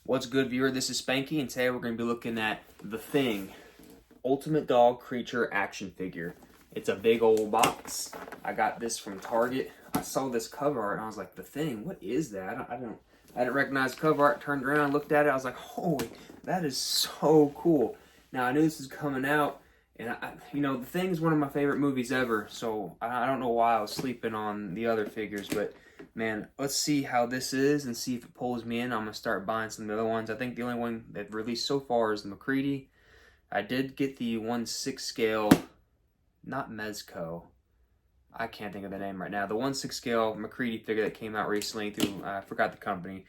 What's good, viewer? This is Spanky, and today we're going to be looking at The Thing, Ultimate Dog Creature Action Figure. It's a big old box. I got this from Target. I saw this cover art and I was like, The Thing, what is that? I didn't recognize cover art. Turned around, looked at it. I was like, holy, that is so cool. Now I knew this was coming out, and The Thing is one of my favorite movies ever. So I don't know why I was sleeping on the other figures, but man, let's see how this is and see if it pulls me in. I'm going to start buying some of the other ones. I think the only one they've released so far is the McCready. I did get the 1/6 scale, not Mezco. I can't think of the name right now. The 1/6 scale McCready figure that came out recently through, I forgot the company.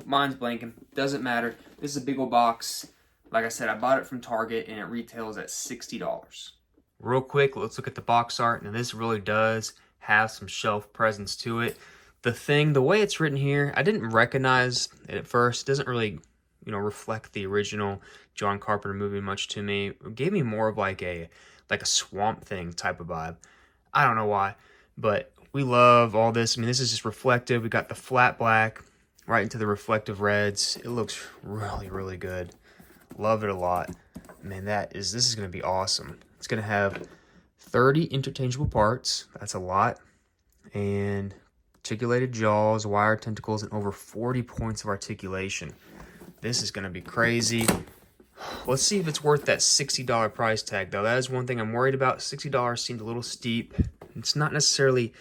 Mine's blanking. Doesn't matter. This is a big old box. Like I said, I bought it from Target and it retails at $60. Real quick, let's look at the box art. Now this really does have some shelf presence to it. The Thing, the way it's written here, I didn't recognize it at first. It doesn't really, reflect the original John Carpenter movie much to me. It gave me more of like a Swamp Thing type of vibe. I don't know why, but we love all this. I mean, this is just reflective. We got the flat black right into the reflective reds. It looks really, really good. Love it a lot. Man, this is going to be awesome. It's going to have 30 interchangeable parts. That's a lot. And articulated jaws, wire tentacles, and over 40 points of articulation. This is going to be crazy. Let's see if it's worth that $60 price tag, though. That is one thing I'm worried about. $60 seemed a little steep. It's not necessarily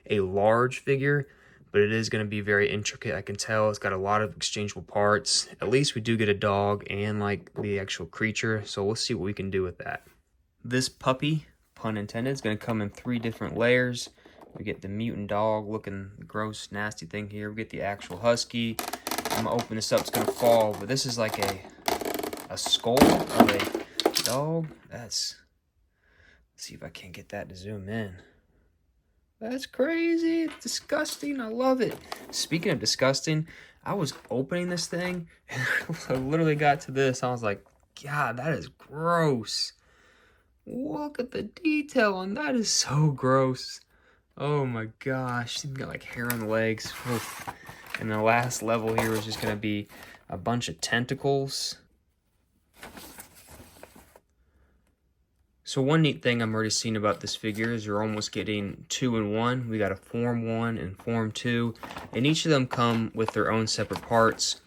a large figure, but it is going to be very intricate. I can tell it's got a lot of exchangeable parts. At least we do get a dog and like the actual creature, so we'll see what we can do with that. This puppy, pun intended, is going to come in 3 different layers. We get the mutant dog looking gross, nasty thing here. We get the actual husky. I'm going to open this up. It's going to fall, but this is like a skull of a dog. Let's see if I can get that to zoom in. That's crazy. It's disgusting. I love it. Speaking of disgusting, I was opening this thing and I literally got to this. I was like, God, that is gross. Look at the detail on that. Is so gross. Oh my gosh, he's got like hair on the legs. Oof. And the last level here is just going to be a bunch of tentacles. So one neat thing I'm already seeing about this figure is you're almost getting 2 in 1. We got a Form 1 and Form 2. And each of them come with their own separate parts.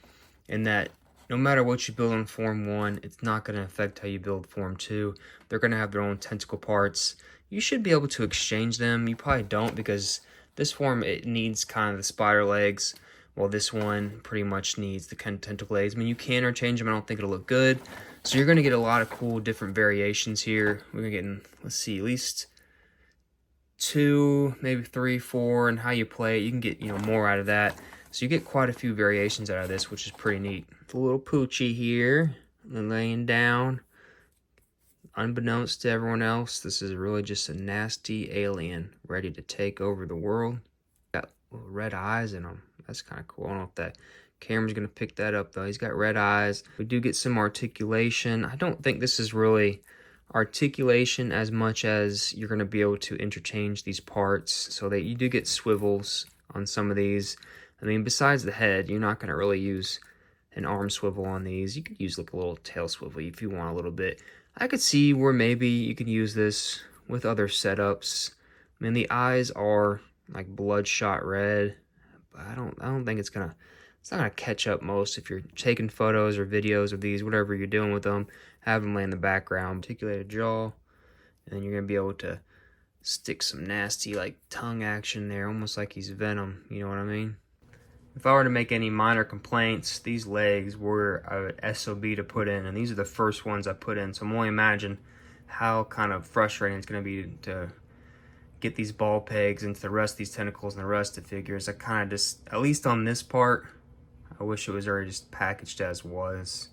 And that no matter what you build on Form 1, it's not going to affect how you build Form 2. They're going to have their own tentacle parts. You should be able to exchange them. You probably don't, because this form, it needs kind of the spider legs, while this one pretty much needs the kind of tentacle legs. I mean, you can interchange them. I don't think it'll look good. So you're going to get a lot of cool different variations here. We're going to get, let's see, at least 2, maybe 3, 4, and how you play it, you can get, more out of that. So you get quite a few variations out of this, which is pretty neat. The little Poochie here, laying down. Unbeknownst to everyone else, this is really just a nasty alien ready to take over the world. Got little red eyes in him. That's kind of cool. I don't know if that camera's going to pick that up, though. He's got red eyes. We do get some articulation. I don't think this is really articulation as much as you're going to be able to interchange these parts, so that you do get swivels on some of these. I mean, besides the head, you're not going to really use an arm swivel on these. You could use like a little tail swivel if you want a little bit. I could see where maybe you could use this with other setups. I mean, the eyes are like bloodshot red, but I don't think it's not gonna catch up most if you're taking photos or videos of these, whatever you're doing with them. Have them lay in the background, articulated jaw, and then you're gonna be able to stick some nasty like tongue action there, almost like he's Venom. You know what I mean? If I were to make any minor complaints, these legs were an SOB to put in, and these are the first ones I put in, so I'm only imagine how kind of frustrating it's going to be to get these ball pegs into the rest of these tentacles and the rest of the figures. I kind of just, at least on this part, I wish it was already just packaged as was.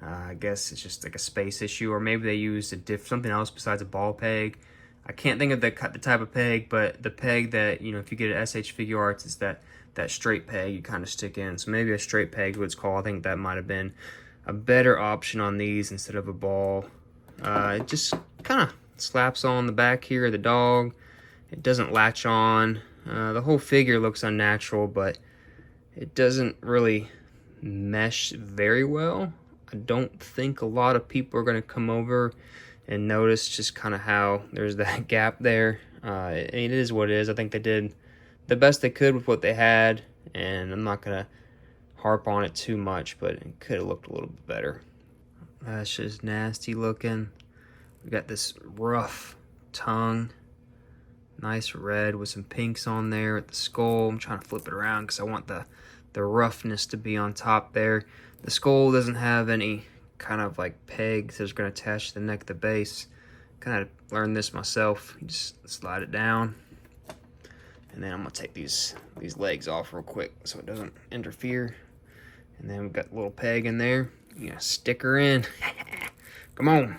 I guess it's just like a space issue, or maybe they used something else besides a ball peg. I can't think of the type of peg, but the peg that, if you get at SH Figure Arts, is that straight peg you kind of stick in. So maybe a straight peg is what it's called. I think that might have been a better option on these instead of a ball. It just kind of slaps on the back here of the dog. It doesn't latch on. The whole figure looks unnatural, but it doesn't really mesh very well. I don't think a lot of people are going to come over and notice just kind of how there's that gap there. It is what it is. I think they did the best they could with what they had, and I'm not going to harp on it too much, but it could have looked a little bit better. That's just nasty looking. We got this rough tongue, nice red with some pinks on there at the skull. I'm trying to flip it around because I want the roughness to be on top there. The skull doesn't have any kind of like pegs that's going to attach to the neck of the base. Kind of learned this myself. You just slide it down, and then I'm gonna take these legs off real quick so it doesn't interfere. And then we've got a little peg in there. You gotta stick her in. Come on.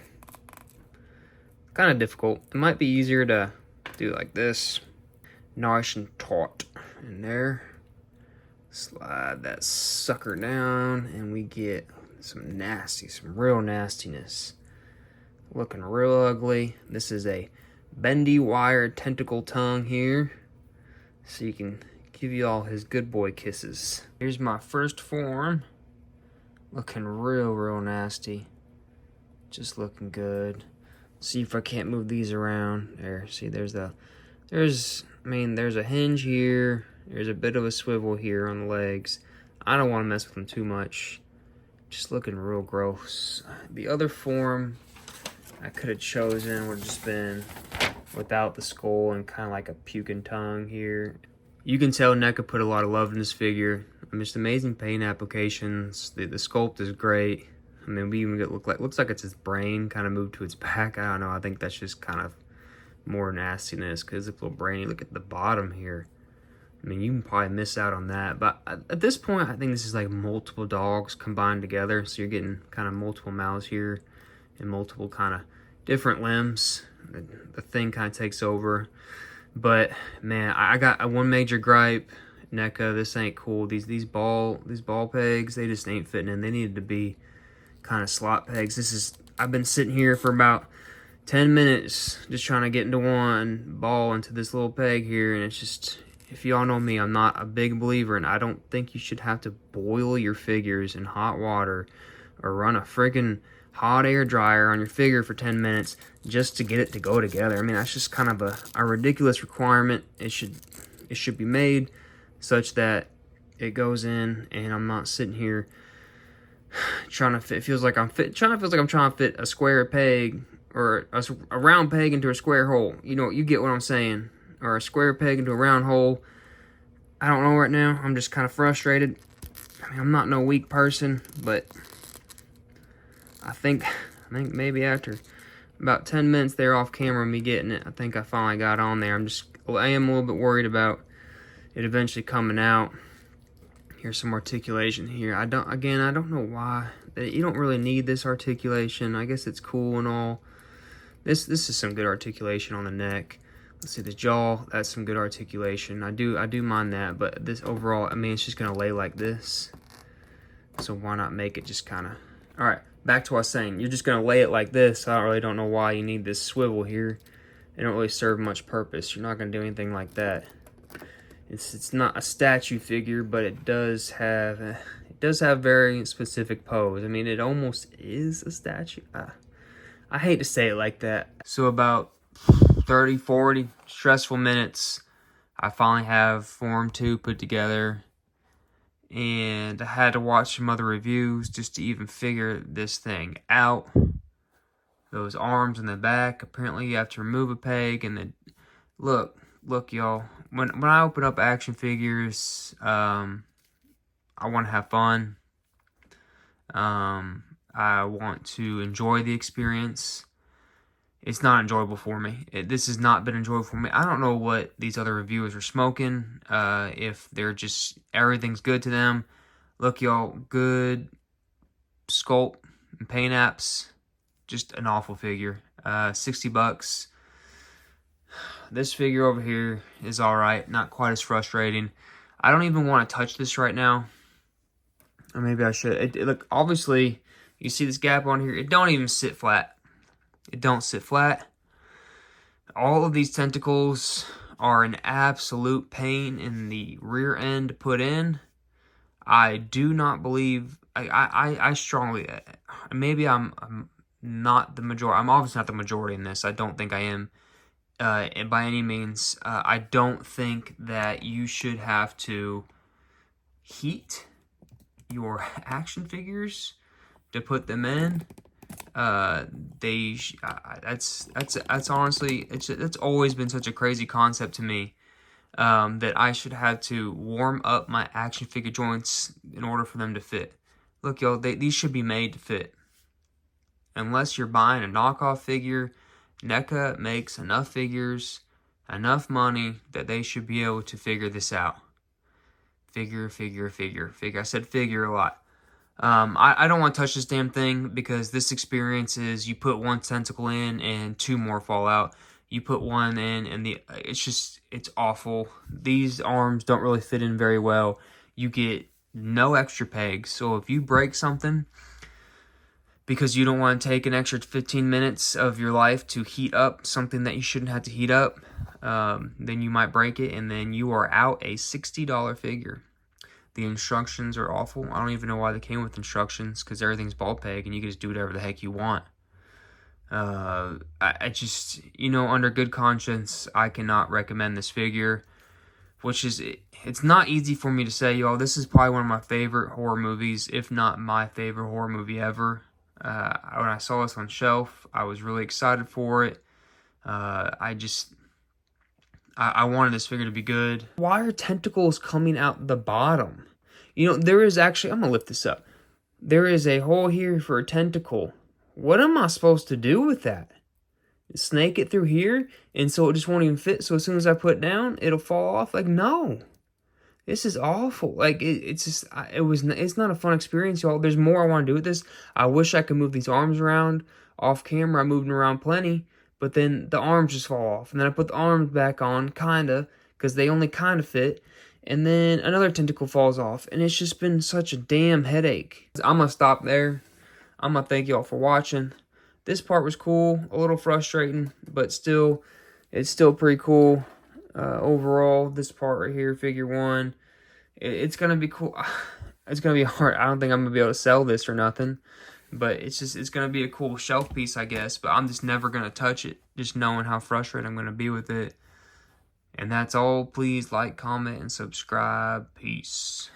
Kind of difficult. It might be easier to do like this. Nice and taut in there. Slide that sucker down, and we get some real nastiness. Looking real ugly. This is a bendy wire tentacle tongue here, so you can give you all his good boy kisses. Here's my first form. Looking real nasty. Just looking good. See if I can't move these around. There, see, there's a hinge here. There's a bit of a swivel here on the legs. I don't want to mess with them too much. Just looking real gross. The other form I could have chosen would have just been without the skull and kind of like a puking tongue here. You can tell NECA put a lot of love in this figure. I mean, just amazing paint applications. The sculpt is great. I mean, we even get looks like it's his brain kind of moved to its back. I don't know. I think that's just kind of more nastiness because it's a little brainy. Look at the bottom here. I mean, you can probably miss out on that. But at this point, I think this is like multiple dogs combined together. So you're getting kind of multiple mouths here and multiple kind of different limbs. The thing kind of takes over. But man, I got one major gripe. NECA, this ain't cool. These ball pegs, they just ain't fitting in. They needed to be kind of slot pegs. I've been sitting here for about 10 minutes just trying to get into one ball into this little peg here, and it's just, if y'all know me, I'm not a big believer, and I don't think you should have to boil your figures in hot water or run a freaking hot air dryer on your figure for 10 minutes just to get it to go together. I mean, that's just kind of a ridiculous requirement. It should be made such that it goes in, and I'm not sitting here trying to fit. It feels like I'm trying to fit a square peg or a round peg into a square hole. You know, you get what I'm saying. Or a square peg into a round hole. I don't know right now. I'm just kind of frustrated. I mean, I'm not no weak person, but I think maybe after about 10 minutes there off camera, me getting it, I think I finally got on there. I am a little bit worried about it eventually coming out. Here's some articulation here. I don't know why. You don't really need this articulation. I guess it's cool and all. This is some good articulation on the neck. Let's see, the jaw, that's some good articulation. I do mind that, but this overall, I mean, it's just gonna lay like this. So why not make it just kind of... All right, back to what I was saying. You're just gonna lay it like this. I really don't know why you need this swivel here. It don't really serve much purpose. You're not gonna do anything like that. It's not a statue figure, but it does have very specific pose. I mean, it almost is a statue. I hate to say it like that. So about 30, 40 stressful minutes, I finally have Form 2 put together, and I had to watch some other reviews just to even figure this thing out. Those arms in the back, apparently you have to remove a peg, and then look y'all, when I open up action figures, I want to have fun. I want to enjoy the experience. It's not enjoyable for me. This has not been enjoyable for me. I don't know what these other reviewers are smoking. If they're just, everything's good to them. Look, y'all, good sculpt and paint apps. Just an awful figure. $60. This figure over here is alright. Not quite as frustrating. I don't even want to touch this right now. Or maybe I should. Look, obviously, you see this gap on here. It don't even sit flat. It don't sit flat. All of these tentacles are an absolute pain in the rear end to put in. I do not believe, I strongly, maybe I'm not the majority. I'm obviously not the majority in this. I don't think I am by any means. I don't think that you should have to heat your action figures to put them in. That's honestly, it's always been such a crazy concept to me. That I should have to warm up my action figure joints in order for them to fit. Look, y'all, these should be made to fit. Unless you're buying a knockoff figure, NECA makes enough figures, enough money, that they should be able to figure this out. Figure. I said figure a lot. I don't want to touch this damn thing, because this experience is you put one tentacle in and two more fall out. You put one in and it's awful. These arms don't really fit in very well. You get no extra pegs. So if you break something because you don't want to take an extra 15 minutes of your life to heat up something that you shouldn't have to heat up, then you might break it, and then you are out a $60 figure. The instructions are awful. I don't even know why they came with instructions, because everything's ball peg and you can just do whatever the heck you want. I just, under good conscience, I cannot recommend this figure, which is, it's not easy for me to say, y'all. This is probably one of my favorite horror movies, if not my favorite horror movie ever. When I saw this on shelf, I was really excited for it. I wanted this figure to be good. Why are tentacles coming out the bottom? There is actually, I'm gonna lift this up. There is a hole here for a tentacle. What am I supposed to do with that? Snake it through here, and so it just won't even fit, so as soon as I put it down, it'll fall off? Like, no. This is awful. Like, it's not a fun experience, y'all. There's more I want to do with this. I wish I could move these arms around. Off camera, I moved them around plenty, but then the arms just fall off. And then I put the arms back on, kinda, because they only kinda fit. And then another tentacle falls off, and it's just been such a damn headache. I'm gonna stop there. I'm gonna thank y'all for watching. This part was cool, a little frustrating, but still, it's still pretty cool. Overall, this part right here, figure one, it's gonna be cool. It's gonna be hard. I don't think I'm gonna be able to sell this or nothing, but it's gonna be a cool shelf piece, I guess. But I'm just never gonna touch it, just knowing how frustrated I'm gonna be with it. And that's all. Please like, comment, and subscribe. Peace.